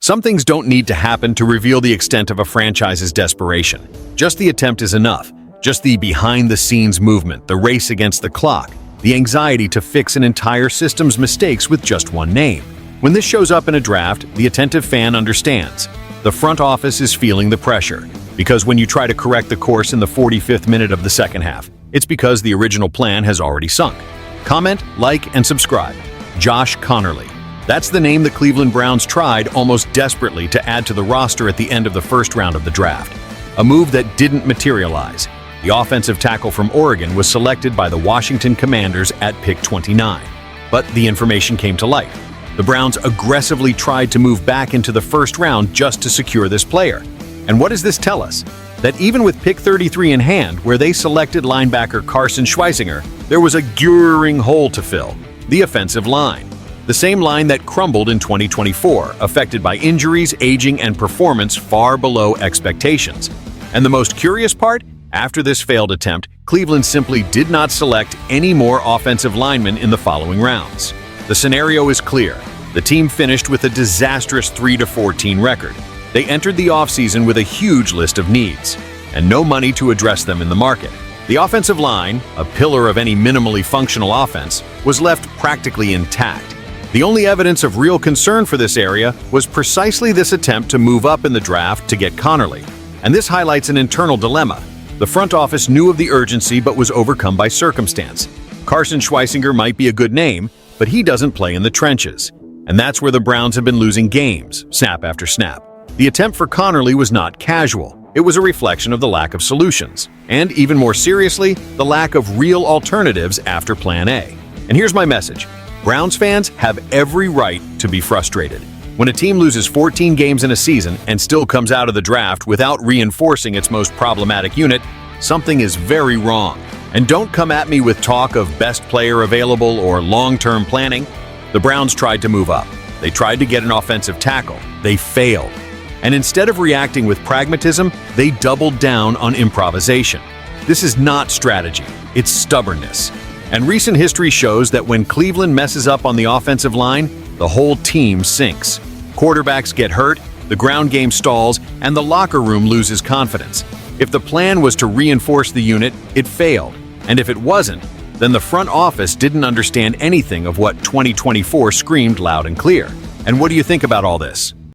Some things don't need to happen to reveal the extent of a franchise's desperation. Just the attempt is enough. Just the behind-the-scenes movement, the race against the clock, the anxiety to fix an entire system's mistakes with just one name. When this shows up in a draft, the attentive fan understands. The front office is feeling the pressure, because when you try to correct the course in the 45th minute of the second half, it's because the original plan has already sunk. Comment, like, and subscribe. Josh Conerly. That's the name the Cleveland Browns tried almost desperately to add to the roster at the end of the first round of the draft. A move that didn't materialize. The offensive tackle from Oregon was selected by the Washington Commanders at pick 29. But the information came to light. The Browns aggressively tried to move back into the first round just to secure this player. And what does this tell us? That even with pick 33 in hand, where they selected linebacker Carson Schweisinger, there was a gaping hole to fill: the offensive line. The same line that crumbled in 2024, affected by injuries, aging, and performance far below expectations. And the most curious part? After this failed attempt, Cleveland simply did not select any more offensive linemen in the following rounds. The scenario is clear. The team finished with a disastrous 3-14 record. They entered the offseason with a huge list of needs, and no money to address them in the market. The offensive line, a pillar of any minimally functional offense, was left practically intact. The only evidence of real concern for this area was precisely this attempt to move up in the draft to get Conerly. And this highlights an internal dilemma. The front office knew of the urgency but was overcome by circumstance. Carson Schweisinger might be a good name, but he doesn't play in the trenches. And that's where the Browns have been losing games, snap after snap. The attempt for Conerly was not casual. It was a reflection of the lack of solutions. And even more seriously, the lack of real alternatives after Plan A. And here's my message. Browns fans have every right to be frustrated. When a team loses 14 games in a season and still comes out of the draft without reinforcing its most problematic unit, something is very wrong. And don't come at me with talk of best player available or long-term planning. The Browns tried to move up. They tried to get an offensive tackle. They failed. And instead of reacting with pragmatism, they doubled down on improvisation. This is not strategy, it's stubbornness. And recent history shows that when Cleveland messes up on the offensive line, the whole team sinks. Quarterbacks get hurt, the ground game stalls, and the locker room loses confidence. If the plan was to reinforce the unit, it failed. And if it wasn't, then the front office didn't understand anything of what 2024 screamed loud and clear. And what do you think about all this?